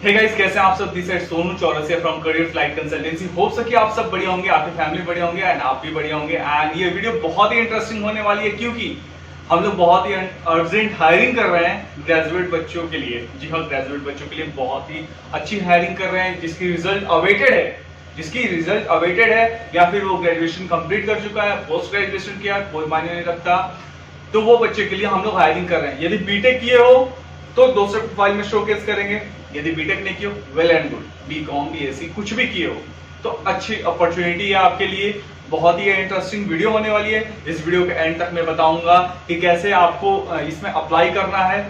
Hey guys, कैसे हैं आप सब? This is Sonu Chaurasia from career flight consultancy. Hope so कि आप सब बढ़िया होंगे, आपकी फैमिली बढ़िया होंगे एंड आप भी बढ़िया होंगे। एंड ये वीडियो बहुत ही इंटरेस्टिंग होने वाली है क्योंकि हम लोग बहुत ही अर्जेंट हायरिंग कर रहे हैं ग्रेजुएट बच्चों के लिए। जी हाँ, ग्रेजुएट बच्चों के लिए बहुत ही अच्छी हायरिंग कर रहे हैं जिसकी रिजल्ट अवेटेड है या फिर वो ग्रेजुएशन कंप्लीट कर चुका है, पोस्ट ग्रेजुएशन किया, कोई मायने नहीं रखता। तो वो बच्चे के लिए हम लोग हायरिंग कर रहे हैं। यदि बीटेक किए हो तो दूसरे प्रोफाइल में शोकेस करेंगे, यदि बीटेक नहीं किए हो well and good, BCom BSc कुछ भी किए हो तो अच्छी अपॉर्चुनिटी है आपके लिए। बहुत ही इंटरेस्टिंग वीडियो होने वाली है। इस वीडियो के एंड तक मैं बताऊंगा कि कैसे आपको इसमें अप्लाई करना है,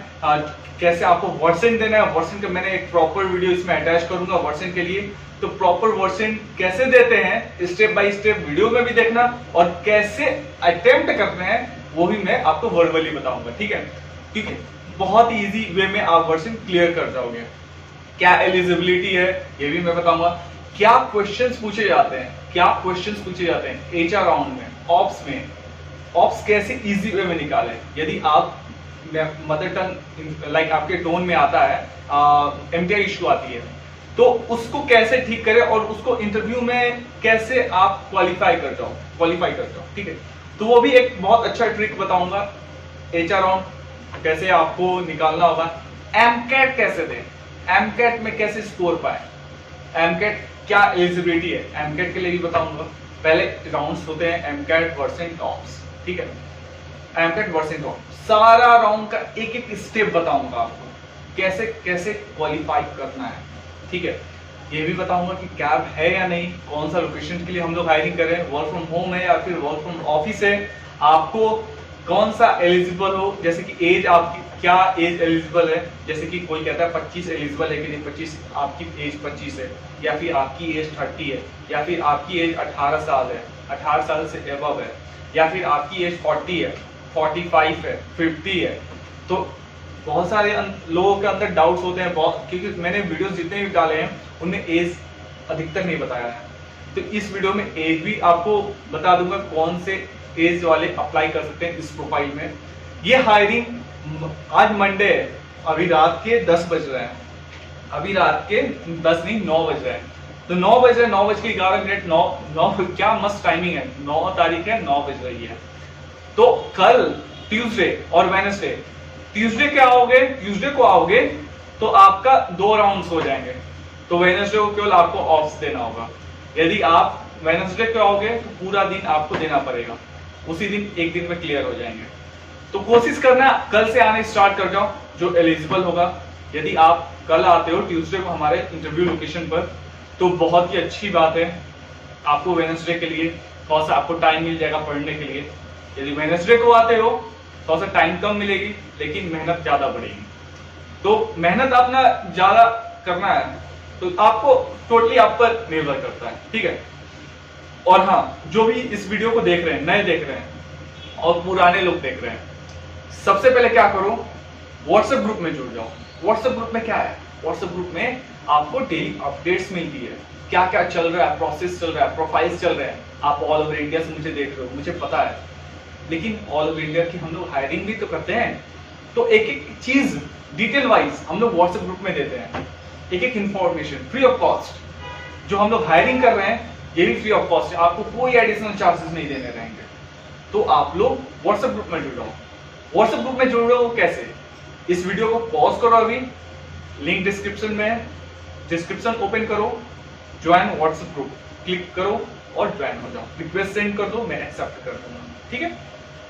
कैसे आपको वर्सन देना है। वर्सन का मैंने एक प्रॉपर वीडियो इसमें अटैच करूंगा वर्सन के लिए। तो प्रॉपर वर्सन कैसे देते हैं स्टेप बाय स्टेप वीडियो में भी देखना, और कैसे अटेम्प्ट करते हैं वो भी मैं आपको वर्बली बताऊंगा। ठीक है, क्योंकि बहुत इजी वे में आप वर्सन क्लियर कर जाओगे। क्या एलिजिबिलिटी है ये भी मैं बताऊंगा। क्या क्वेश्चंस पूछे जाते हैं एचआर राउंड में, ऑप्स कैसे इजी वे में निकाले। यदि आप मदर टंग लाइक आपके टोन में आता है, एमटीआई इशू आती है, तो उसको कैसे ठीक करें और उसको इंटरव्यू में कैसे आप क्वालिफाई कर जाओ। ठीक है, तो वो भी एक बहुत अच्छा ट्रिक बताऊंगा। एचआर राउंड कैसे आपको निकालना होगा। एमकैट कैसे दें, एमकैट में कैसे स्कोर पाए, एमकैट क्या एलिजिबिलिटी है, एमकैट के लिए भी बताऊंगा। पहले राउंड्स होते हैं एमकैट वर्सेस टॉप्स। ठीक है, एमकैट वर्सेस टॉप सारा राउंड का एक एक स्टेप बताऊंगा आपको, कैसे कैसे क्वालिफाई करना है। ठीक है, ये भी बताऊंगा कि कैब है या नहीं, कौन सा लोकेशन के लिए हम लोग हायरिंग कर रहे हैं, वर्क फ्रॉम होम है या फिर वर्क फ्रॉम ऑफिस है, आपको कौन सा एलिजिबल हो। जैसे कि एज आपकी क्या एज एलिजिबल है, जैसे कि कोई कहता है 25 एलिजिबल है कि नहीं, 25 आपकी एज 25 है, या फिर आपकी एज 30 है, या फिर आपकी एज 18 साल है, 18 साल से एबव है, या फिर आपकी एज 40 है, 45 है, 50 है। तो बहुत सारे लोगों के अंदर डाउट्स होते हैं, क्योंकि मैंने वीडियोस जितने भी डाले हैं उनमें एज अधिकतर नहीं बताया है। तो इस वीडियो में एज भी आपको बता दूंगा कौन से एज वाले अप्लाई कर सकते हैं इस प्रोफाइल में। ये हायरिंग आज मंडे है, अभी रात के 10 बज रहे हैं, अभी रात के 10 नहीं 9 बज रहे हैं। तो 9 बज रहे, 9 बज के 11 मिनट, 9 क्या मस्त टाइमिंग है। 9 तारीख है, 9 बज रही है। तो कल ट्यूसडे और वेडनेसडे, ट्यूसडे को आओगे तो आपका 2 राउंड्स हो जाएंगे। तो वेडनेसडे को केवल आपको ऑफ्स देना होगा। यदि आप वेडनेसडे को आओगे तो पूरा दिन आपको देना पड़ेगा, उसी दिन एक दिन में क्लियर हो जाएंगे। तो कोशिश करना कल से आने स्टार्ट कर जाओ जो एलिजिबल होगा। यदि आप कल आते हो ट्यूसडे को हमारे इंटरव्यू लोकेशन पर तो बहुत ही अच्छी बात है। आपको वेडनेसडे के लिए थोड़ा सा आपको टाइम मिल जाएगा पढ़ने के लिए। यदि वेडनेसडे को आते हो थोड़ा सा टाइम कम मिलेगी लेकिन मेहनत ज्यादा बढ़ेगी। तो मेहनत अपना ज्यादा करना है तो आपको टोटली आप पर निर्भर करता है। ठीक है, और हाँ, जो भी इस वीडियो को देख रहे हैं, नए देख रहे हैं और पुराने लोग देख रहे हैं, सबसे पहले क्या करो, व्हाट्सएप ग्रुप में जुड़ जाओ। व्हाट्सएप ग्रुप में क्या है, व्हाट्सएप ग्रुप में आपको डेली अपडेट्स मिलती है, क्या क्या चल रहा है, प्रोसेस चल रहा है, प्रोफाइल्स चल रहे हैं। आप ऑल ओवर इंडिया से मुझे देख रहे हो, मुझे पता है, लेकिन ऑल ओवर इंडिया की हम लोग हायरिंग भी तो करते हैं। तो एक एक चीज डिटेल वाइज हम लोग व्हाट्सएप ग्रुप में देते हैं, एक एक इंफॉर्मेशन फ्री ऑफ कॉस्ट। जो हम लोग हायरिंग कर रहे हैं ये भी फ्री ऑफ कॉस्ट है, आपको कोई एडिशनल चार्जेस नहीं देने रहेंगे। तो आप लोग व्हाट्सएप ग्रुप में जुड़ जाओ। व्हाट्सएप ग्रुप में जुड़ रहे हो कैसे, इस वीडियो को पॉज करो, अभी लिंक डिस्क्रिप्शन में है, डिस्क्रिप्शन ओपन करो, ज्वाइन व्हाट्सएप ग्रुप क्लिक करो और ज्वाइन हो जाओ। रिक्वेस्ट सेंड कर दो, मैं एक्सेप्ट कर दूंगा। ठीक है,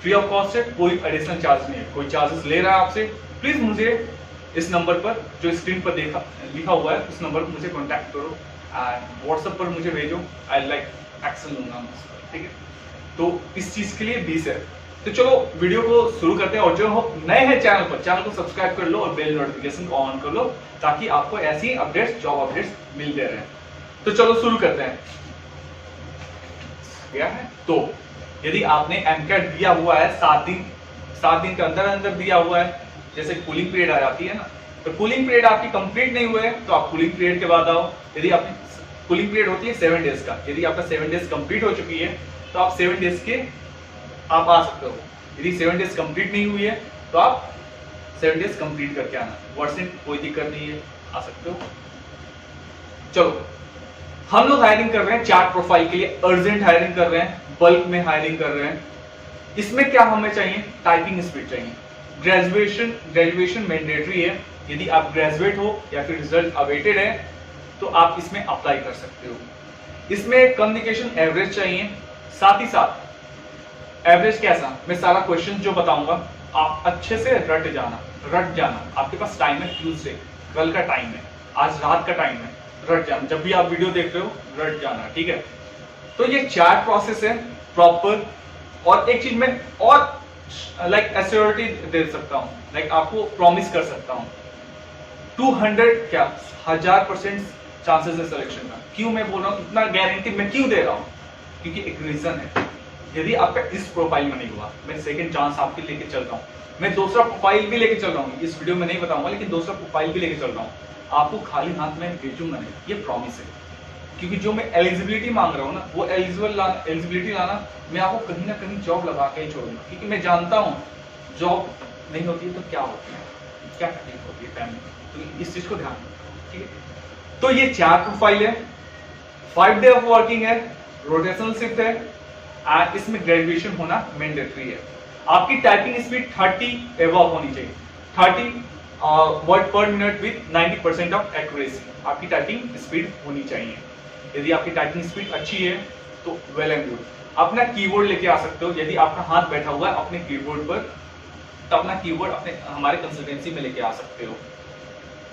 फ्री ऑफ कॉस्ट है, कोई एडिशनल चार्ज नहीं है। कोई चार्जेस ले रहा है आपसे, प्लीज मुझे इस नंबर पर जो स्क्रीन पर लिखा हुआ है उस नंबर पर मुझे कॉन्टैक्ट करो एंड व्हाट्सएप पर मुझे भेजो, आई लाइक एक्शन लूंगा। ठीक है, तो इस चीज के लिए 20 है। तो चलो वीडियो को शुरू करते हैं। और जो नए हैं चैनल पर, चैनल को सब्सक्राइब कर लो और बेल नोटिफिकेशन को ऑन कर लो ताकि आपको ऐसी अपडेट्स, जॉब अपडेट्स मिलते रहे। तो चलो शुरू करते हैं। क्या है, तो यदि आपने एमकैट दिया हुआ है 7 दिन के अंदर दिया हुआ है, जैसे कूलिंग पीरियड आ जाती है ना, तो कूलिंग पीरियड आपकी कंप्लीट नहीं हुए तो आप कूलिंग पीरियड के बाद आओ। यदि आपकी कूलिंग पीरियड होती है 7 डेज का, यदि आपका 7 डेज कंप्लीट हो चुकी है तो आप 7 डेज के आप आ सकते हो। यदि 7 डेज कंप्लीट नहीं हुई है तो आप 7 डेज कंप्लीट करके आना। वर्सेंट कोई दिक्कत नहीं है, आ सकते हो। चलो, हम लोग हायरिंग कर रहे हैं चार्ट प्रोफाइल के लिए, अर्जेंट हायरिंग कर रहे हैं, बल्क में हायरिंग कर रहे हैं। इसमें क्या हमें चाहिए? टाइपिंग स्पीड चाहिए। ग्रेजुएशन मैंडेटरी है। यदि आप ग्रेजुएट हो या फिर रिजल्ट अवेटेड है तो आप इसमें अप्लाई कर सकते हो। इसमें कम्युनिकेशन एवरेज चाहिए, साथ ही साथ एवरेज कैसा, मैं सारा क्वेश्चन जो बताऊंगा आप अच्छे से रट जाना। आपके पास टाइम है, ट्यूसडे कल का टाइम है, आज रात का टाइम है, रट जाना। जब भी आप वीडियो देख रहे हो रट जाना, ठीक है। तो ये 4 प्रोसेस है प्रॉपर। और एक चीज मैं और लाइक एश्योरिटी दे सकता हूँ, लाइक आपको प्रॉमिस कर सकता हूँ 200 क्या 1000% चांसेस है सिलेक्शन का। क्यों मैं बोल रहा हूँ इतना गारंटी मैं क्यों दे रहा हूँ? क्योंकि एक रीजन है। यदि आपका इस प्रोफाइल में नहीं हुआ, मैं सेकंड चांस आपके लेके चल रहा हूँ, मैं दूसरा प्रोफाइल भी लेके चल रहा हूँ। इस वीडियो में नहीं बताऊंगा, लेकिन दूसरा प्रोफाइल भी लेके चल रहा हूँ। आपको खाली हाथ में भेजूंगा नहीं, ये प्रॉमिस है। क्योंकि जो मैं एलिजिबिलिटी मांग रहा हूँ ना, वो एलिजिबिलिटी लाना मैं आपको कहीं ना कहीं जॉब लगा के ही छोड़ूंगा। क्योंकि मैं जानता हूँ जॉब नहीं होती है तो क्या होती है, क्या तकलीफ होती है फैमिली में, तो इस चीज को ध्यान रखना, ठीक है। तो ये 4 प्रोफाइल है, 5 डे ऑफ वर्किंग है, रोटेशनल शिफ्ट है, एंड इसमें ग्रेजुएशन होना मैंडेटरी है। आपकी टाइपिंग स्पीड 30 एबव होनी चाहिए, 30 वर्ड पर मिनट विद 90% ऑफ एक्यूरेसी आपकी टाइपिंग स्पीड होनी चाहिए। यदि आपकी टाइपिंग स्पीड अच्छी है तो वेल एंड गुड। अपना कीबोर्ड लेके आ सकते हो। यदि आपका हाथ बैठा हुआ है अपने कीबोर्ड पर, तो अपना कीबोर्ड अपने हमारे कंसल्टेंसी में लेके आ सकते हो।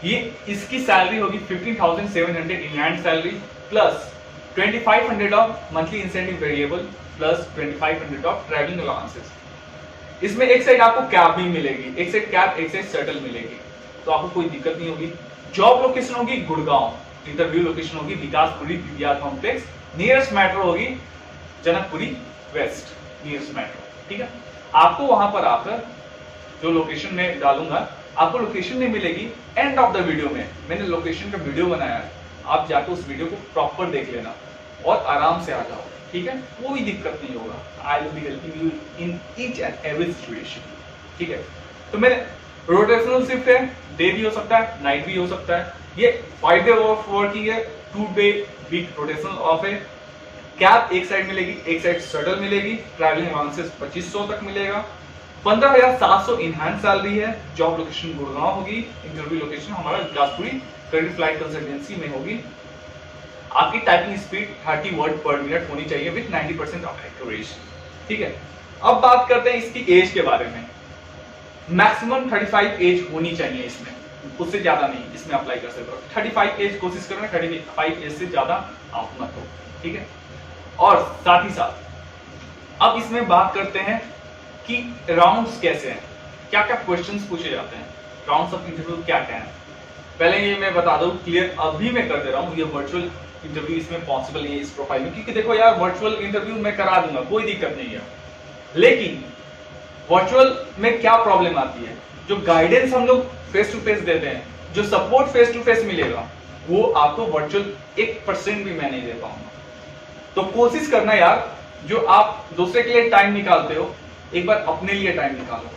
ये इसकी सैलरी होगी 15,700 in hand salary plus 2500 of monthly incentive variable plus 2500 of travelling allowances. इसमें एक साइड आपको कैब भी मिलेगी, एक साइड कैब एक साइड शटल मिलेगी, तो आपको कोई दिक्कत नहीं होगी। जॉब लोकेशन होगी गुड़गांव, इंटरव्यू लोकेशन होगी Vikaspuri PVR complex, nearest metro होगी जनकपुरी वेस्ट नियरेस्ट मेट्रो, ठीक है। आपको वहां पर आकर जो लोकेशन में डालूंगा, आपको लोकेशन नहीं मिलेगी, एंड ऑफ द वीडियो में मैंने लोकेशन का वीडियो बनाया है, आप जाकर उस वीडियो को प्रॉपर देख लेना और आराम से आ जाओ, ठीक है। कोई दिक्कत नहीं होगा। I will be helping you in each and every situation, ठीक है। तो मेरे रोटेशनल शिफ्ट है, डे भी हो सकता है, नाइट भी हो सकता है। ये 5 डे ऑफ वर्किंग है, 2 डे वीक रोटेशनल ऑफ है। कैब एक साइड मिलेगी, एक साइड शटल मिलेगी, ट्रैवलिंग अलाउंसेस 2500 तक मिलेगा। 15,700 इन हैंड सैलरी है। जॉब लोकेशन गुड़गांव होगी, इंटरव्यू लोकेशन हमारा बिलासपुरी क्रेडिट फ्लाइट कंसल्टेंसी में होगी। आपकी टाइपिंग स्पीड 30 वर्ड पर मिनट होनी चाहिए विद 90% ऑफ एक्यूरेसी, ठीक है। अब बात करते हैं इसकी एज के बारे में। मैक्सिमम 35 एज होनी चाहिए इसमें, उससे ज्यादा नहीं इसमें अप्लाई कर सकते हो। 35 एज कोशिश करना, 35 एज से ज्यादा आप मत हो, ठीक है। और साथ ही साथ अब इसमें बात करते हैं कि राउंड्स कैसे हैं, क्या क्या क्वेश्चंस पूछे जाते हैं, राउंड्स ऑफ इंटरव्यू क्या क्या है। पहले ये मैं बता दूं क्लियर, अभी मैं कर दे रहा हूं, ये वर्चुअल इंटरव्यू इसमें पॉसिबल नहीं है इस प्रोफाइल में, क्योंकि देखो यार वर्चुअल इंटरव्यू मैं करा दूंगा, कोई दिक्कत नहीं है। लेकिन वर्चुअल में क्या प्रॉब्लम आती है, जो गाइडेंस हम लोग फेस टू फेस देते हैं, जो सपोर्ट फेस टू फेस मिलेगा, वो आपको वर्चुअल 1% भी मैं नहीं दे पाऊंगा। तो कोशिश करना यार, जो आप दूसरे के लिए टाइम निकालते हो, एक बार अपने लिए टाइम निकालो,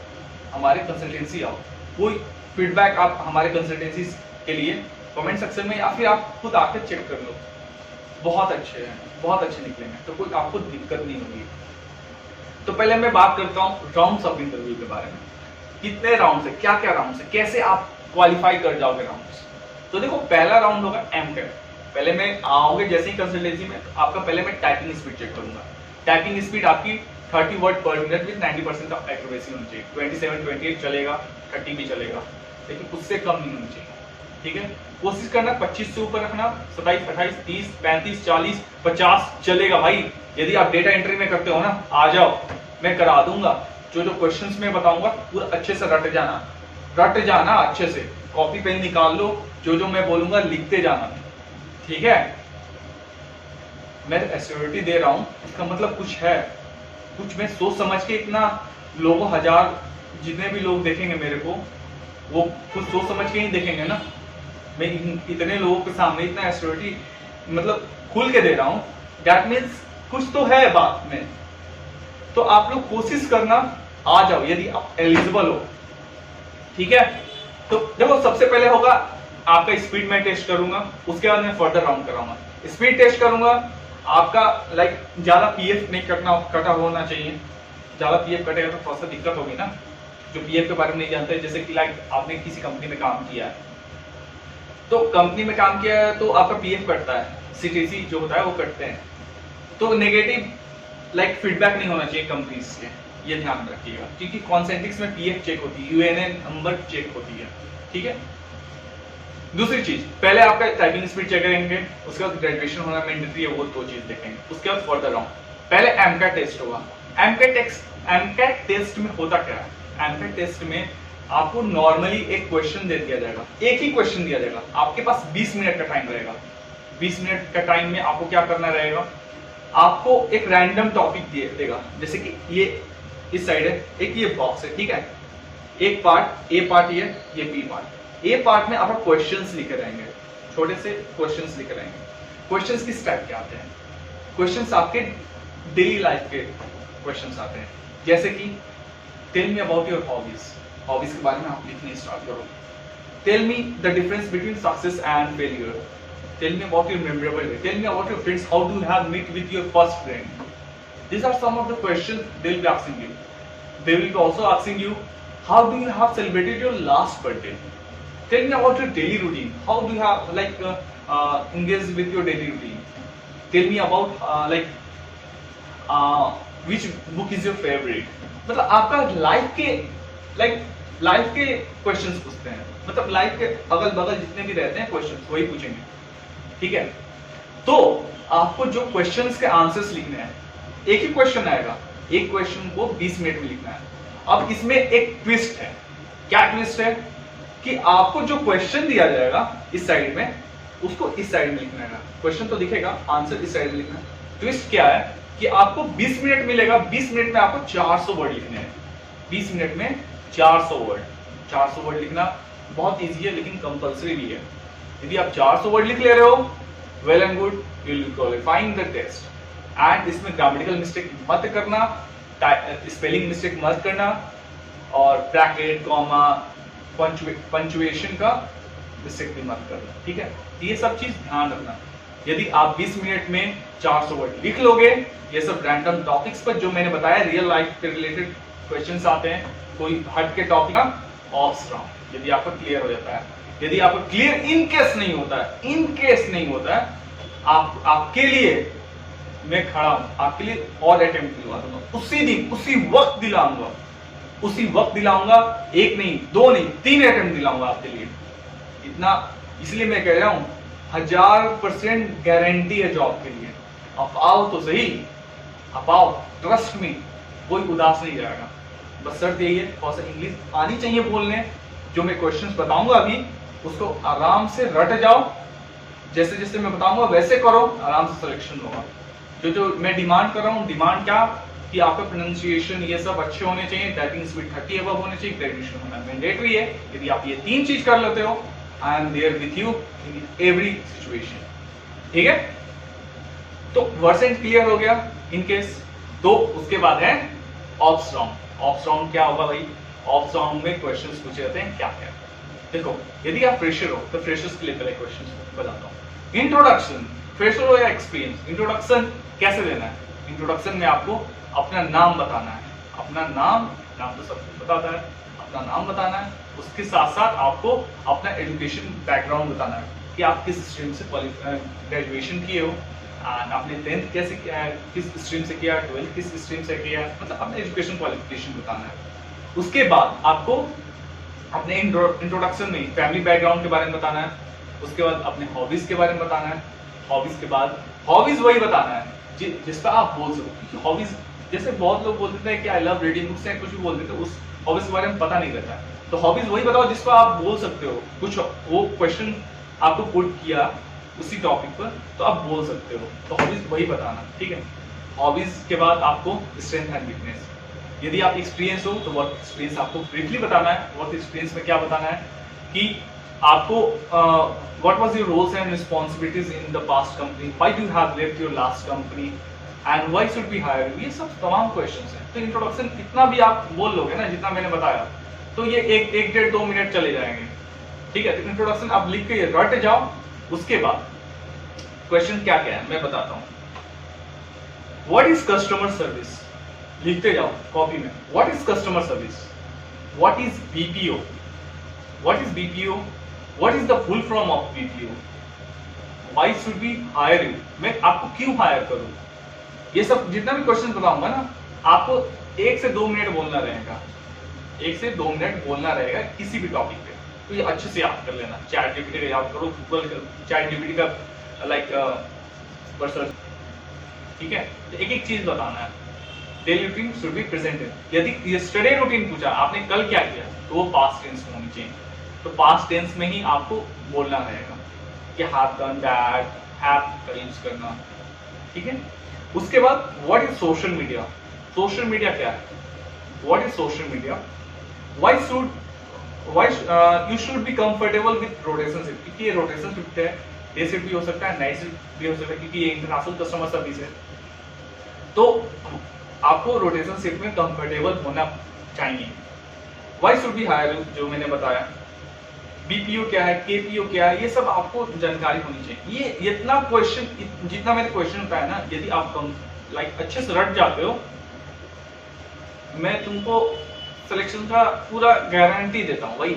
हमारे कंसल्टेंसी आओ। कोई फीडबैक आप हमारे कंसल्टेंसी के लिए कमेंट सेक्शन में या फिर आप खुद आकर चेक कर लो, बहुत अच्छे हैं, बहुत अच्छे निकलेंगे, तो कोई आपको दिक्कत नहीं होगी। तो पहले मैं बात करता हूँ राउंड्स ऑफ इंटरव्यू के बारे में। कितने राउंड्स है, क्या क्या राउंड्स है, कैसे आप क्वालिफाई कर जाओगे राउंड्स। तो देखो पहला राउंड होगा एमटेक। पहले मैं आओगे जैसे ही कंसल्टेंसी में, आपका पहले मैं टाइपिंग स्पीड चेक करूंगा। टाइपिंग स्पीड आपकी 30 वर्ड पर मिनट विद 90% ऑफ एक्यूरेसी होनी चाहिए। 27, 28 चलेगा, 30 भी चलेगा, लेकिन उससे कम नहीं होनी चाहिए, ठीक है। कोशिश करना 25 से ऊपर रखना, 27, 28, 30, 35, 40, 50 चलेगा भाई। यदि आप डेटा एंट्री में करते हो ना, आ जाओ, मैं करा दूंगा। जो जो क्वेश्चंस मैं बताऊंगा पूरा अच्छे से रट जाना अच्छे से, कॉपी पेन निकाल लो, जो जो मैं बोलूंगा लिखते जाना, ठीक है। मैं एश्योरिटी दे रहा हूं, इसका मतलब कुछ है, कुछ मैं सोच समझ के, इतना लोगों 1000 जितने भी लोग देखेंगे मेरे को, वो कुछ सोच समझ के ही देखेंगे ना। मैं इतने लोगों के सामने इतना एश्योरिटी मतलब खुल के दे रहा हूं, दैट मीन्स कुछ तो है बात में। तो आप लोग कोशिश करना आ जाओ यदि आप एलिजिबल हो, ठीक है। तो देखो सबसे पहले होगा आपका स्पीड में टेस्ट करूंगा, उसके बाद मैं फर्दर राउंड कराऊंगा। स्पीड टेस्ट करूंगा, आपका लाइक ज्यादा पीएफ नहीं कटा होना चाहिए। ज्यादा पीएफ कटेगा तो थोड़ा सा दिक्कत होगी ना, जो पीएफ के बारे में नहीं जानते। जैसे कि लाइक आपने किसी कंपनी में काम किया है, तो कंपनी में काम किया है तो आपका पीएफ कटता है, सीटीसी जो होता है वो कटते हैं। तो नेगेटिव लाइक फीडबैक नहीं होना चाहिए कंपनीज के, ये ध्यान रखिएगा, क्योंकि कॉन्सेंट्रिक्स में पीएफ चेक होती है, यूएनए नंबर चेक होती है, ठीक है। दूसरी चीज, पहले आपका टाइपिंग स्पीड चेक करेंगे, उसके बाद ग्रेजुएशन होना मैंडेटरी है, वो दो चीज देखेंगे। उसके बाद फर्दर राउंड, पहले एमकैट टेस्ट होगा। एमकैट टेस्ट में होता क्या है, एमकैट टेस्ट में आपको नॉर्मली एक क्वेश्चन दे दिया जाएगा, एक ही क्वेश्चन दिया जाएगा, आपके पास 20 मिनट का टाइम रहेगा। 20 मिनट का टाइम में आपको क्या करना रहेगा, आपको एक रैंडम टॉपिक देगा, जैसे कि ये इस साइड है, एक ये बॉक्स है, ठीक है। एक पार्ट, ए पार्ट ये बी पार्ट। ए पार्ट में आप क्वेश्चंस लिखे रहेंगे, छोटे से क्वेश्चंस लिखे रहेंगे। क्वेश्चंस किस टाइप के आते हैं, क्वेश्चंस आपके डेली लाइफ के क्वेश्चंस आते हैं, जैसे कि tell me about your hobbies, hobbies के बारे में आप लिखने स्टार्ट करो। Tell me the difference between success and failure, tell me about your memorable day, tell me about your friends, how do you have meet with your first friend. These are some of the questions they will be asking you. They will be also asking you, how do you have celebrated your last birthday? Tell me about your daily routine. How do you have engaged with your daily routine? Tell me about which book is your favorite? मतलब आपका life के questions पूछते हैं, मतलब life के अगल बगल जितने भी रहते हैं क्वेश्चंस वही पूछेंगे, ठीक है। तो आपको जो क्वेश्चंस के आंसर्स लिखने हैं, एक ही क्वेश्चन आएगा, एक क्वेश्चन को 20 मिनट में लिखना है। अब इसमें एक ट्विस्ट है, क्या ट्विस्ट है कि आपको जो क्वेश्चन दिया जाएगा इस साइड में, उसको इस साइड में लिखना है। क्वेश्चन तो दिखेगा, आंसर इस साइड में लिखना है। ट्विस्ट क्या है कि आपको 20 मिनट मिलेगा, 20 मिनट में आपको 400 वर्ड लिखने हैं। 20 मिनट में 400 वर्ड लिखना बहुत इजी है, लेकिन कंपल्सरी भी है। यदि आप 400 वर्ड लिख ले रहे हो, well and good, you will be qualifying the test. And इसमें ग्रामेटिकल मिस्टेक मत करना, स्पेलिंग मिस्टेक मत करना, और ब्रैकेट, कॉमा, पंचुएशन का मिस्टेक भी मत करना, ठीक है। ये सब चीज ध्यान रखना। यदि आप 20 मिनट में 400 वर्ड लिख लोगे, ये सब रैंडम टॉपिक्स पर जो मैंने बताया, रियल लाइफ के रिलेटेड क्वेश्चंस आते हैं, कोई हट के टॉपिक ऑफ राउंड, यदि आपको क्लियर हो जाता है। यदि आपको क्लियर इन केस नहीं होता है, आपके लिए मैं खड़ा हूं, आपके लिए और अटेम्प्ट दिलवा दूंगा, उसी दिन उसी वक्त दिलाऊंगा, एक नहीं, दो नहीं, 3 अटेम्प्ट दिलाऊंगा आपके लिए। इतना इसलिए मैं कह रहा हूं, 1000% गारंटी है जॉब के लिए। आप आओ तो सही, आप आओ, ट्रस्ट मी, कोई उदास नहीं जाएगा। बस शर्त यही है, थोड़ा सा इंग्लिश आनी चाहिए बोलने। जो मैं क्वेश्चंस बताऊंगा अभी, उसको आराम से रट जाओ, जैसे जैसे मैं बताऊंगा वैसे करो, आराम से सिलेक्शन होगा। जो मैं डिमांड कर रहा हूँ, डिमांड क्या कि आपका प्रोनाउंसिएशन ये सब अच्छे होने चाहिए, टाइपिंग स्पीड 30 अबव होने चाहिए, ग्रेजुएशन होना मैंडेटरी है। यदि आप ये 3 चीज कर लेते हो, I am there with you in every situation, ठीक है। तो वर्सेंट क्लियर हो गया इन केस। तो उसके बाद है ऑप्स राउंड। ऑप्स राउंड क्या होगा भाई, ऑप्स राउंड में क्वेश्चंस पूछे जाते हैं क्या क्या। देखो, यदि आप फ्रेशर हो तो फ्रेशर्स के लिए पहले क्वेश्चंस बताता हूँ। इंट्रोडक्शन, फ्रेशर हो या एक्सपीरियंस, इंट्रोडक्शन कैसे देना है। इंट्रोडक्शन में आपको अपना नाम बताना है, अपना नाम तो सब कुछ बताता है, अपना नाम बताना है। उसके साथ साथ आपको अपना एजुकेशन बैकग्राउंड बताना है कि आप किस स्ट्रीम से ग्रेजुएशन किए हो, आपने 10th कैसे किया है, किस स्ट्रीम से किया, 12th किस स्ट्रीम से किया, मतलब अपना एजुकेशन क्वालिफिकेशन बताना है। उसके बाद आपको अपने इंट्रोडक्शन में फैमिली बैकग्राउंड के बारे में बताना है। उसके बाद अपने हॉबीज के बारे में बताना है। हॉबीज के बाद हॉबीज वही बताना है जिस पर आप बोल सको, क्योंकि हॉबीज जैसे बहुत लोग बोल देते हैं कि आई लव रीडिंग बुक्स है, कुछ भी बोल देते हैं, उस हॉबीज के बारे में पता नहीं रहता है। तो हॉबीज वही बताओ जिस पर आप बोल सकते हो, कुछ वो क्वेश्चन आपको पुट किया उसी टॉपिक पर तो आप बोल सकते हो, तो हॉबीज वही बताना, ठीक है। हॉबीज के बाद आपको स्ट्रेंथ एंड वीकनेस। यदि आप एक्सपीरियंस हो तो वर्क एक्सपीरियंस आपको ब्रीफली बताना है। वर्क एक्सपीरियंस में क्या बताना है कि आपको what was your roles and responsibilities in the past company, why do you have left your last company and why should we hire you, ये सब तमाम क्वेश्चंस हैं। तो इंट्रोडक्शन इतना भी आप बोल लोगे ना जितना मैंने बताया, तो ये 1 डेढ़ 2 मिनट चले जाएंगे। ठीक है, तो इंट्रोडक्शन आप लिख के रट जाओ। उसके बाद क्वेश्चन क्या क्या है मैं बताता हूं। व्हाट इज कस्टमर सर्विस, लिखते जाओ कॉपी में। What is customer service, what is BPO, what is BPO, what is the full form of BPO, why should be hire you, मैं आपको क्यों हायर करूं। ये सब जितना भी क्वेश्चन बताऊंगा ना, आपको 1 से 2 मिनट बोलना रहेगा, 1 से 2 मिनट बोलना रहेगा किसी भी टॉपिक पे। तो ये अच्छे से याद कर लेना, चैट जीपीटी का याद करो, गूगल चैट जीपीटी का लाइक पर्सनल, ठीक है। तो एक एक चीज बताना है। Daily routine should be presented. यदि यस्टरडे रूटीन पूछा आपने कल क्या किया, तो वो पास्ट टेंस में होनी चाहिए। तो पास्ट टेंस में ही आपको बोलना रहेगा कि हैव डन दैट, हैव का यूज करना, ठीक है। उसके बाद what is social media, social media क्या है, what is social media, why you should be comfortable with rotation shift, क्योंकि ये रोटेशन शिफ्ट है, डे शिफ्ट भी हो सकता है, नाइट शिफ्ट भी हो सकता है, क्योंकि ये इंटरनेशनल कस्टमर सर्विस है। तो आपको रोटेशन शिफ्ट में कंफर्टेबल होना चाहिए। व्हाई शुड बी हायर, जो मैंने बताया। बीपीओ क्या है, केपीओ क्या है, ये सब आपको जानकारी होनी चाहिए। ये इतना क्वेश्चन, जितना मैंने क्वेश्चन बताया ना, यदि आप लाइक अच्छे से रट जाते हो, मैं तुमको सिलेक्शन का पूरा गारंटी देता हूँ भाई।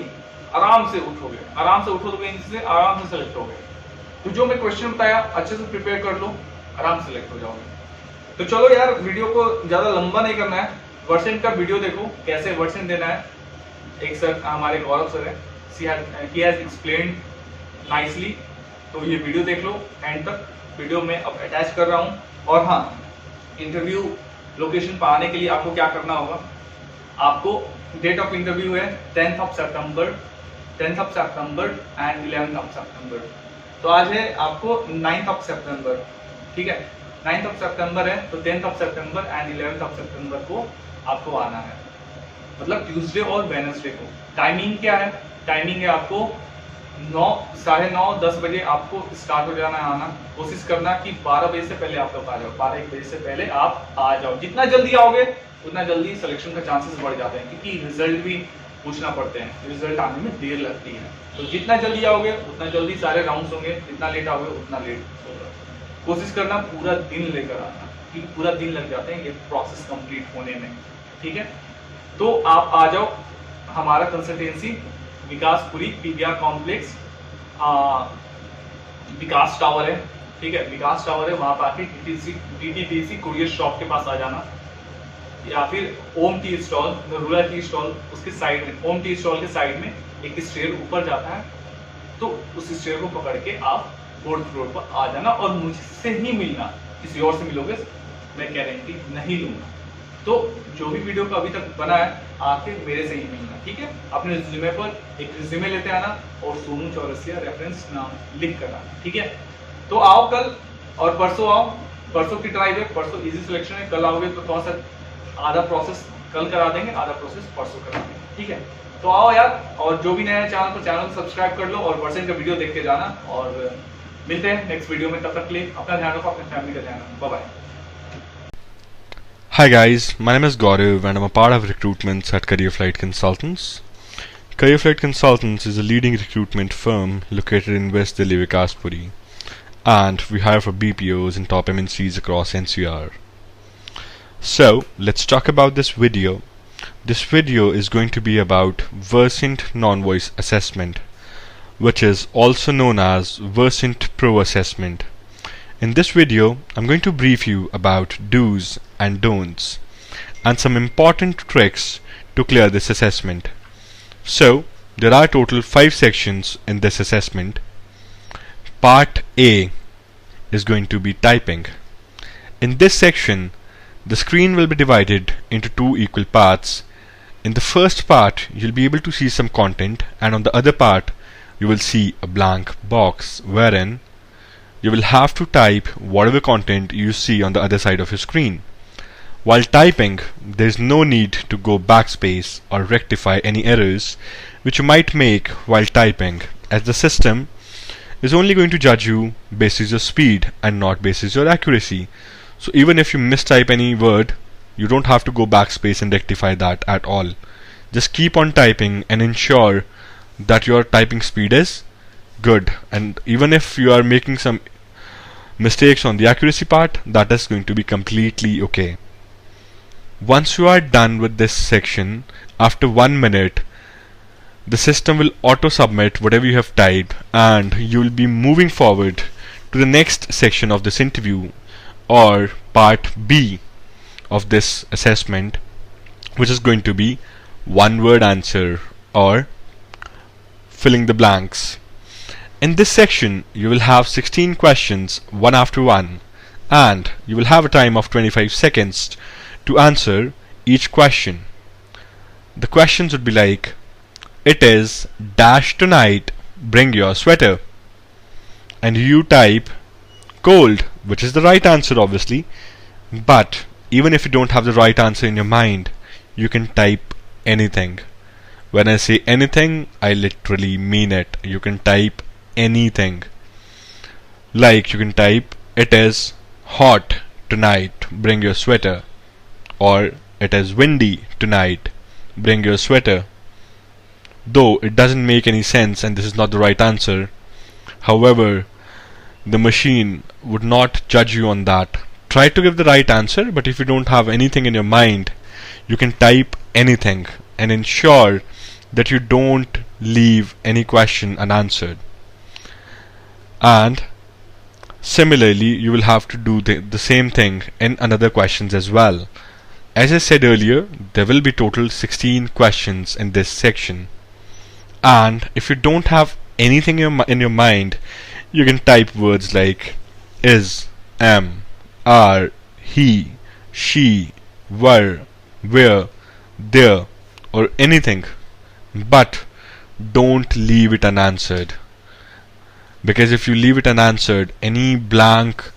आराम से उठोगे, आराम से उठोगे, इनसे आराम से सेलेक्ट होगे। तो जो मैं क्वेश्चन बताया अच्छे से प्रिपेयर कर लो, आराम से सिलेक्ट हो जाओगे। तो चलो यार, वीडियो को ज्यादा लंबा नहीं करना है, वर्सेंट का वीडियो देखो कैसे वर्सेंट देना है। एक सर हमारे गौरव सर है, he has explained nicely, तो ये वीडियो देख लो एंड तक। वीडियो में अब अटैच कर रहा हूँ। और हाँ, इंटरव्यू लोकेशन पर आने के लिए आपको क्या करना होगा, आपको डेट ऑफ इंटरव्यू है 10th of September and 11th of September। तो आज है आपको 9th of September, ठीक है, 9th of September है, तो 10th of September and 11th of September को आपको आना है, मतलब ट्यूसडे और वेडनेसडे को। टाइमिंग क्या है, टाइमिंग है आपको 9, 9:30, 10 बजे आपको स्टार्ट हो जाना है आना। कोशिश करना कि 12 बजे से पहले आप लोग आ जाओ, 12-1 बजे से पहले आप आ जाओ। जितना जल्दी आओगे उतना जल्दी सिलेक्शन का चांसेस बढ़ जाते हैं, क्योंकि रिजल्ट भी पूछना पड़ते हैं, रिजल्ट आने में देर लगती है। तो जितना जल्दी आओगे उतना जल्दी सारे राउंड्स होंगे, जितना लेट आओगे उतना लेट होगा। कोशिश करना पूरा दिन लेकर आना, क्योंकि पूरा दिन लग जाते हैं ये प्रोसेस कंप्लीट होने में, ठीक है। तो आप आ जाओ, हमारा कंसल्टेंसी विकासपुरी पीवीआर कॉम्प्लेक्स, विकास टावर है, ठीक है, विकास टावर है, वहां पर आके डीटीडीसी कुरियर शॉप के पास आ जाना, या फिर Om tea stall, rural tea stall, उसके साइड में, ओम टी स्टॉल के साइड में एक स्टेयर ऊपर जाता है, तो उस स्टेयर को पकड़ के आप 4th फ्लोर पर आ जाना और मुझसे ही मिलना। किसी और से मिलोगे मैं गारंटी नहीं लूंगा। तो जो भी वीडियो का अभी तक बना है, आके मेरे से ही मिलना, ठीक है। अपने रिज्यूमे पर एक रिज्यूमे लेते आना और सोनू चौरसिया रेफरेंस नाम लिख कर आना, ठीक है। तो आओ कल और परसों आओ, परसों की ड्राइव है, परसों इजी सिलेक्शन है। कल आओगे तो थोड़ा सा आधा प्रोसेस कल करा देंगे, आधा प्रोसेस परसों करा देंगे, ठीक है। तो आओ यार, और जो भी नया है चैनल पर, चैनल को सब्सक्राइब कर लो और वर्सेंट का वीडियो देख के जाना। और मिलते हैं नेक्स्ट वीडियो में, तब तक के लिए अपना ध्यान रखो, अपनी फैमिली का ध्यान रखो। Bye bye. Hi guys, my name is Gaurav and I'm a part of recruitments at Career Flight Consultants. Career Flight Consultants is a leading recruitment firm located in West Delhi, Vikaspuri, and we hire for BPOs and top MNCs across NCR. So, let's talk about this video. This video is going to be about Versant Non-Voice Assessment, which is also known as Versant Pro Assessment. In this video, I'm going to brief you about do's and don'ts and some important tricks to clear this assessment. So, there are total 5 sections in this assessment. Part A is going to be typing. In this section, the screen will be divided into 2 equal parts. In the first part, you'll be able to see some content, and on the other part, you will see a blank box wherein you will have to type whatever content you see on the other side of your screen. While typing, there is no need to go backspace or rectify any errors which you might make while typing, as the system is only going to judge you basis your speed and not basis your accuracy. So even if you mistype any word, you don't have to go backspace and rectify that at all. Just keep on typing and ensure that your typing speed is good, and even if you are making some mistakes on the accuracy part, that is going to be completely okay. Once you are done with this section, after 1 minute, the system will auto submit whatever you have typed, and you will be moving forward to the next section of this interview, or part B of this assessment, which is going to be one word answer or filling the blanks. In this section, you will have 16 questions, one after one, and you will have a time of 25 seconds to answer each question. The questions would be like, it is dash tonight, bring your sweater. And you type cold, which is the right answer obviously, but even if you don't have the right answer in your mind, you can type anything. When I say anything, I literally mean it. You can type anything. Like you can type, it is hot tonight, bring your sweater. Or it is windy tonight, bring your sweater. Though it doesn't make any sense and this is not the right answer, however, the machine would not judge you on that. Try to give the right answer, but if you don't have anything in your mind, you can type anything and ensure that you don't leave any question unanswered. And similarly, you will have to do the same thing in another questions as well. As I said earlier, there will be total 16 questions in this section. And if you don't have anything in your mind, you can type words like is, am, are, he, she, were, where, there, or anything. But don't leave it unanswered. Because if you leave it unanswered, any blank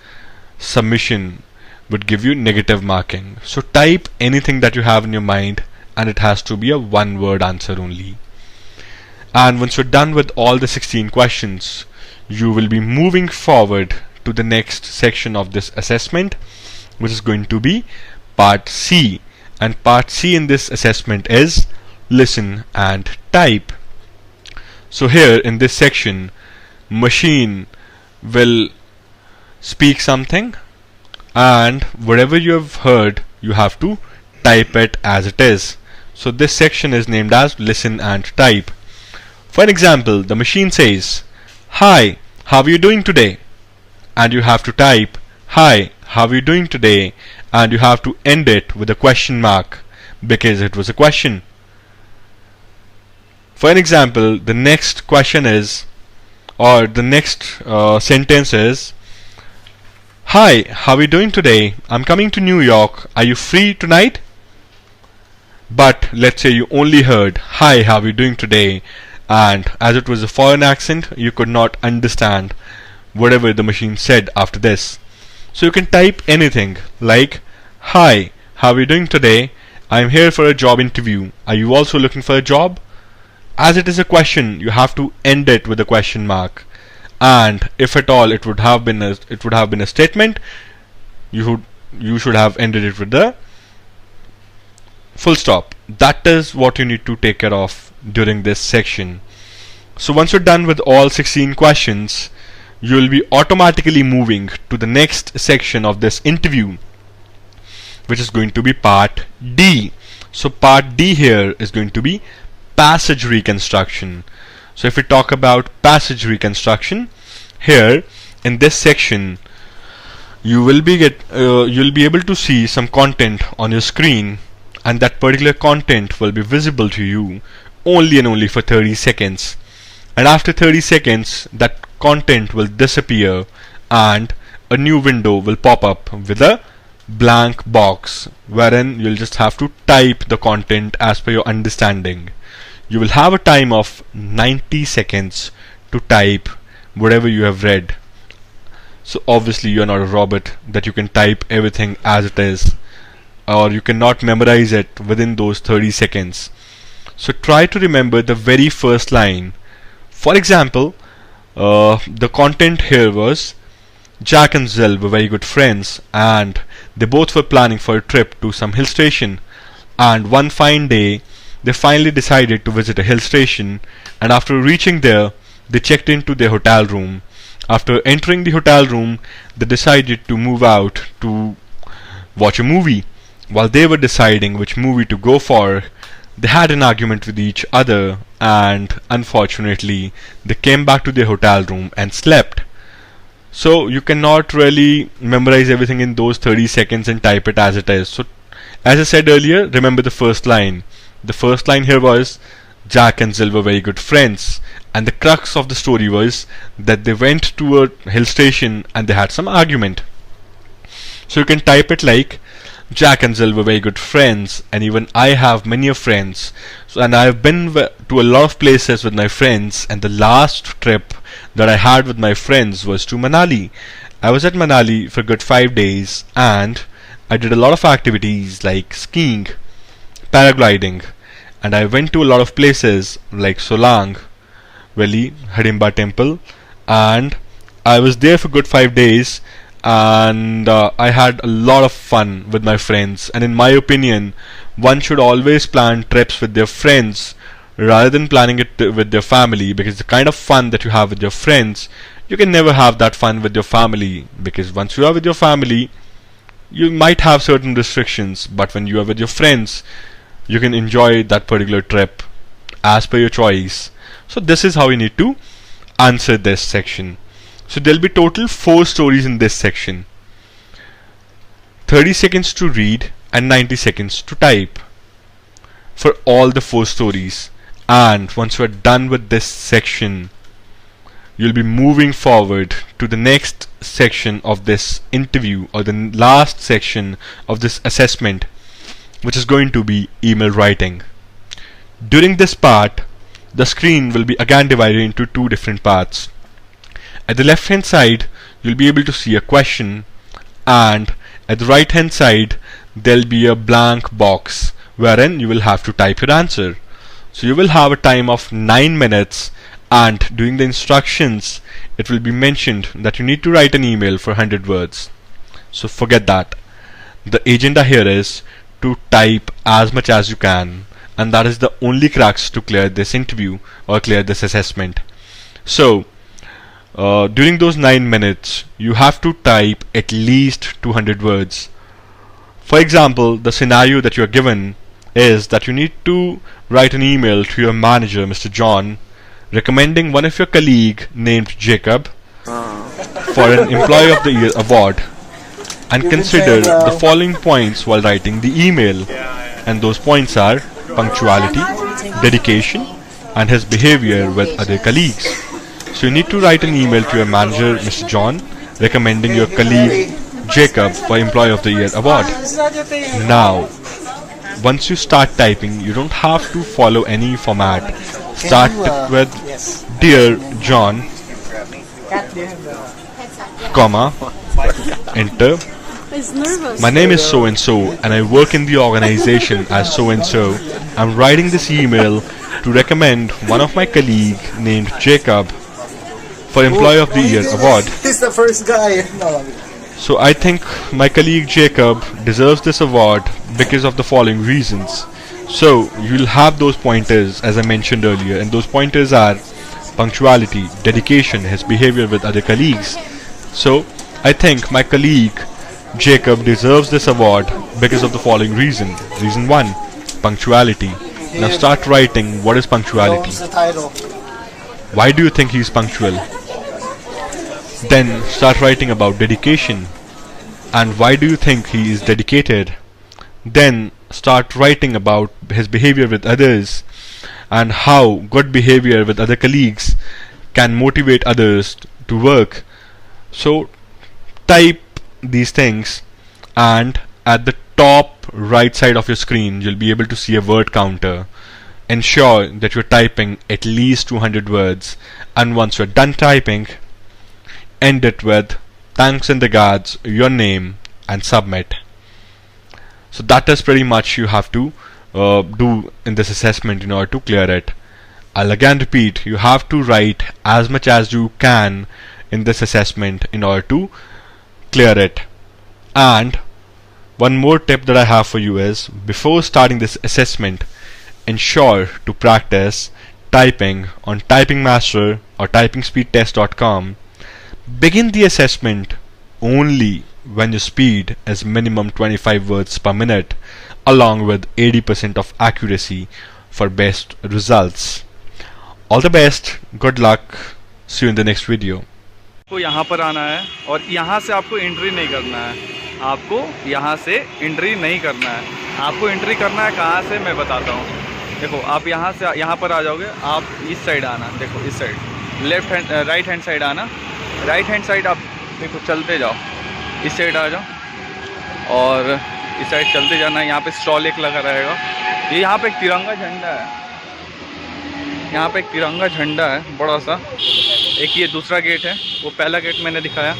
submission would give you negative marking. So type anything that you have in your mind, and it has to be a one word answer only. And once you're done with all the 16 questions, you will be moving forward to the next section of this assessment, which is going to be part C. And part C in this assessment is listen and type. So here in this section, machine will speak something, and whatever you have heard, you have to type it as it is. So this section is named as listen and type. For example, the machine says, hi, how are you doing today? And you have to type, hi, how are you doing today? And you have to end it with a question mark because it was a question. For example, the next question is, or the next sentence is, hi, how are you doing today? I'm coming to New York. Are you free tonight? But let's say you only heard, hi, how are you doing today? And as it was a foreign accent, you could not understand whatever the machine said after this. So you can type anything like, hi, how are you doing today? I'm here for a job interview. Are you also looking for a job? As it is a question, you have to end it with a question mark. And if at all it would have been a statement, you should have ended it with the full stop. That is what you need to take care of during this section. So once you're done with all 16 questions, you will be automatically moving to the next section of this interview, which is going to be part D. So part D here is going to be passage reconstruction. So if we talk about passage reconstruction, here in this section, you will be able to see some content on your screen, and that particular content will be visible to you only and only for 30 seconds. And after 30 seconds, that content will disappear and a new window will pop up with a blank box wherein you'll just have to type the content as per your understanding. You will have a time of 90 seconds to type whatever you have read. So obviously you're not a robot that you can type everything as it is, or you cannot memorize it within those 30 seconds. So try to remember the very first line. For example, the content here was, Jack and Zell were very good friends and they both were planning for a trip to some hill station, and one fine day they finally decided to visit a hill station, and after reaching there, they checked into their hotel room. After entering the hotel room, they decided to move out to watch a movie. While they were deciding which movie to go for, they had an argument with each other, and unfortunately, they came back to their hotel room and slept. So you cannot really memorize everything in those 30 seconds and type it as it is. So as I said earlier, remember the first line. The first line here was Jack and Jill were very good friends, and the crux of the story was that they went to a hill station and they had some argument. So you can type it like Jack and Jill were very good friends, and even I have many of friends. So, and I have been to a lot of places with my friends, and the last trip that I had with my friends was to Manali. I was at Manali for a good 5 days, and I did a lot of activities like skiing, paragliding, and I went to a lot of places like Solang Valley, Hidimba Temple, and I was there for good 5 days, and I had a lot of fun with my friends. And in my opinion, one should always plan trips with their friends rather than planning it with their family, because the kind of fun that you have with your friends, you can never have that fun with your family, because once you are with your family, you might have certain restrictions, but when you are with your friends, you can enjoy that particular trip as per your choice. So this is how you need to answer this section. So there'll be total 4 stories in this section. 30 seconds to read and 90 seconds to type for all the 4 stories. And once you are done with this section, you'll be moving forward to the next section of this interview, or the last section of this assessment, which is going to be email writing. During this part, the screen will be again divided into 2 different parts. At the left hand side, you'll be able to see a question, and at the right hand side, there'll be a blank box wherein you will have to type your answer. So you will have a time of 9 minutes, and during the instructions, it will be mentioned that you need to write an email for 100 words. So forget that. The agenda here is to type as much as you can, and that is the only crux to clear this interview or clear this assessment. So during those 9 minutes, you have to type at least 200 words. For example, the scenario that you are given is that you need to write an email to your manager, Mr. John, recommending one of your colleague named Jacob for an Employee of the Year award, and consider the following points while writing the email. And those points are punctuality, dedication, and his behavior with other colleagues. So you need to write an email to your manager, Mr. John, recommending your colleague Jacob for Employee of the Year award. Now, once you start typing, you don't have to follow any format. Start with Dear John, comma, enter. My name is so and so, and I work in the organization as so and so. I'm writing this email to recommend one of my colleague named Jacob for Employee of the Year award. He's the first guy. So I think my colleague Jacob deserves this award because of the following reasons. So you'll have those pointers as I mentioned earlier, and those pointers are punctuality, dedication, his behavior with other colleagues. So I think my colleague Jacob deserves this award because of the following reason. Reason 1, punctuality. Now start writing what is punctuality. Why do you think he is punctual? Then start writing about dedication. And why do you think he is dedicated? Then start writing about his behavior with others, and how good behavior with other colleagues can motivate others to work. So type these things, and at the top right side of your screen you'll be able to see a word counter. Ensure that you're typing at least 200 words, and once you're done typing, end it with thanks and regards, your name, and submit. So that is pretty much you have to do in this assessment in order to clear it. I'll again repeat, you have to write as much as you can in this assessment in order to clear it. And one more tip that I have for you is, before starting this assessment, ensure to practice typing on Typing Master or typingspeedtest.com. Begin the assessment only when your speed is minimum 25 words per minute, along with 80% of accuracy for best results. All the best, good luck, see you in the next video. आपको यहाँ पर आना है और यहाँ से आपको entry नहीं करना है, आपको यहाँ से एंट्री नहीं करना है। आपको एंट्री करना है कहाँ से, मैं बताता हूँ। देखो आप यहाँ से यहाँ पर आ जाओगे, आप इस साइड आना, देखो इस side left hand right hand side आना, राइट हैंड साइड आप देखो चलते जाओ, इस साइड आ जाओ और इस साइड चलते जाना। यहाँ पे स्टॉल एक लगा रहेगा, ये यहाँ पे एक तिरंगा झंडा है, यहाँ पे एक तिरंगा झंडा है बड़ा सा। एक ये दूसरा गेट है, वो पहला गेट मैंने दिखाया,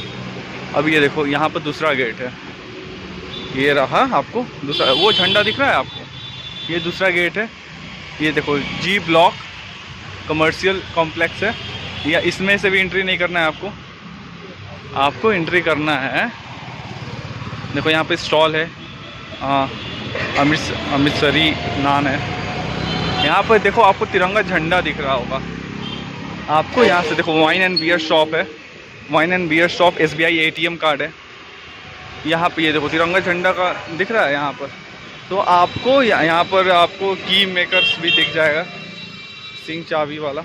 अब ये देखो यहाँ पर दूसरा गेट है, ये रहा आपको दूसरा, वो झंडा दिख रहा है आपको, ये दूसरा गेट है। ये देखो जी ब्लॉक कमर्शियल कॉम्प्लेक्स है, या इसमें से भी एंट्री नहीं करना है आपको, आपको एंट्री करना है। देखो यहाँ पे स्टॉल है, अमृतसरी नान है। यहाँ पर देखो आपको तिरंगा झंडा दिख रहा होगा, आपको यहाँ से देखो वाइन एंड बियर शॉप है, wine and beer shop, SBI ATM card है यहाँ पे। ये देखो तिरंगा झंडा का दिख रहा है यहाँ पर। तो आपको यहाँ पर आपको की मेकर्स भी दिख जाएगा, सिंह चाबी वाला।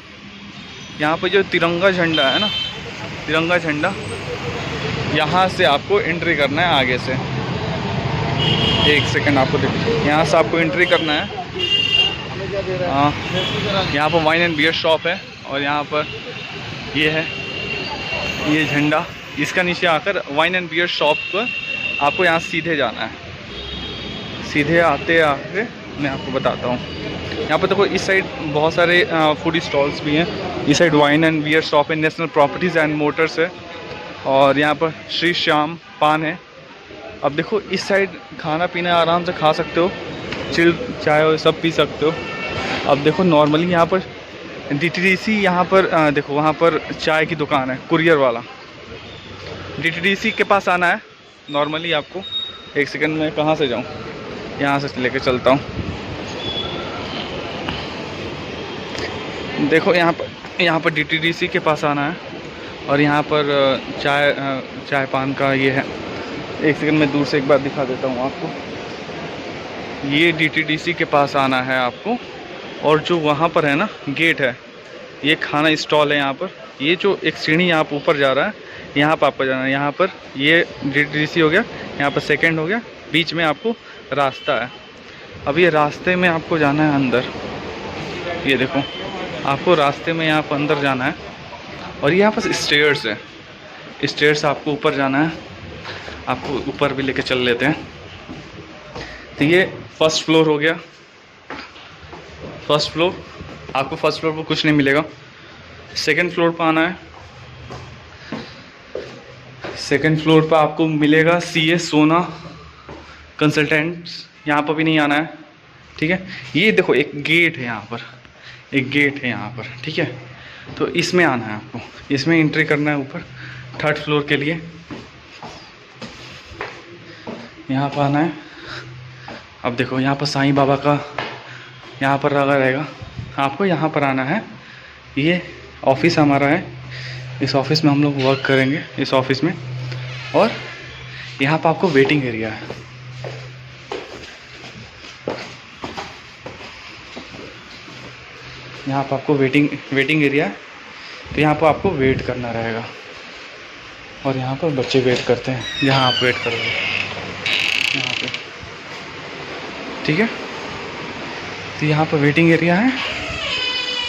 यहाँ पर जो तिरंगा झंडा है ना, तिरंगा झंडा, यहाँ से आपको एंट्री करना है आगे से। एक सेकंड आपको देखो, यहाँ से आपको एंट्री करना है। यहाँ पर वाइन एंड बियर शॉप है और यहाँ पर ये है ये झंडा, इसका नीचे आकर वाइन एंड बियर शॉप पर आपको यहाँ सीधे जाना है। सीधे आते आते मैं आपको बताता हूँ, यहाँ पर देखो इस साइड बहुत सारे फूड स्टॉल्स भी हैं। इस side wine and beer shop है, नेशनल प्रॉपर्टीज़ एंड मोटर्स है और यहाँ पर श्री श्याम पान है। अब देखो इस साइड खाना पीना आराम से खा सकते हो, चिल चाय सब पी सकते हो। अब देखो नॉर्मली यहाँ पर DTDC, यहाँ पर देखो वहाँ पर चाय की दुकान है, कुरियर वाला। DTDC के पास आना है नॉर्मली आपको। एक सेकंड में कहाँ से जाऊँ, यहाँ से लेके चलता हूँ। देखो यहाँ पर DTDC के पास आना है और यहाँ पर चाय पान का ये है। एक सेकंड में दूर से एक बार दिखा देता हूँ आपको। ये DTDC के पास आना है आपको और जो वहाँ पर है ना गेट है, ये खाना स्टॉल है यहाँ पर। ये जो एक सीढ़ी यहाँ पर ऊपर जा रहा है, यहाँ पर आपको जाना है। यहाँ पर ये DTDC हो गया, यहाँ पर सेकंड हो गया, बीच में आपको रास्ता है। अब ये रास्ते में आपको जाना है अंदर, ये देखो आपको रास्ते में यहाँ पर अंदर जाना है और यहाँ पर स्टेयर्स है, स्टेयर्स आपको ऊपर जाना है। आपको ऊपर भी लेके चल लेते हैं। तो ये फर्स्ट फ्लोर हो गया, फर्स्ट फ्लोर। आपको फर्स्ट फ्लोर पर कुछ नहीं मिलेगा, सेकंड फ्लोर पर आना है। सेकंड फ्लोर पर आपको मिलेगा CA सोना कंसल्टेंट्स, यहाँ पर भी नहीं आना है, ठीक है। ये देखो एक गेट है यहाँ पर, एक गेट है यहाँ पर, ठीक है। तो इसमें आना है आपको, इसमें एंट्री करना है ऊपर थर्ड फ्लोर के लिए। यहाँ पर आना है। अब देखो यहाँ पर साईं बाबा का यहाँ पर लगा रहेगा, आपको यहाँ पर आना है। ये ऑफिस हमारा है, इस ऑफिस में हम लोग वर्क करेंगे, इस ऑफिस में। और यहाँ पर आपको वेटिंग एरिया है, यहाँ पर आपको वेटिंग एरिया है। तो यहाँ पर आपको वेट करना रहेगा और यहाँ पर बच्चे वेट करते हैं, जहाँ आप वेट करोगे यहाँ पे, ठीक है। तो यहाँ पर वेटिंग एरिया है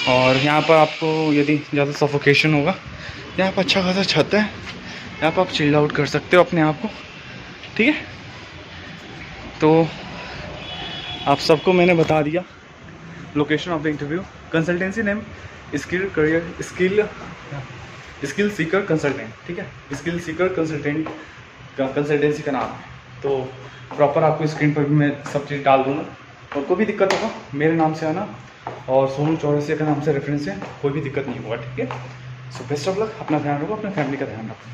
और यहाँ पर आपको यदि ज़्यादा सफोकेशन होगा, यहाँ पर अच्छा खासा छत है, यहाँ पर आप चिल आउट कर सकते हो अपने आप को, ठीक है। तो आप सबको मैंने बता दिया location of the interview. Consultancy name skill Sikar consultant, ठीक है। स्किल सीकर कंसल्टेंट का कंसल्टेंसी का नाम है। तो प्रॉपर आपको स्क्रीन पर भी मैं सब चीज़ डाल दूँगा। और कोई भी दिक्कत होगा मेरे नाम से आना, और सोनू चौरसिया के नाम से रेफरेंस है, कोई भी दिक्कत नहीं होगा, ठीक है। सो बेस्ट ऑफ लक, अपना ध्यान रखो, अपने फैमिली का ध्यान रखो।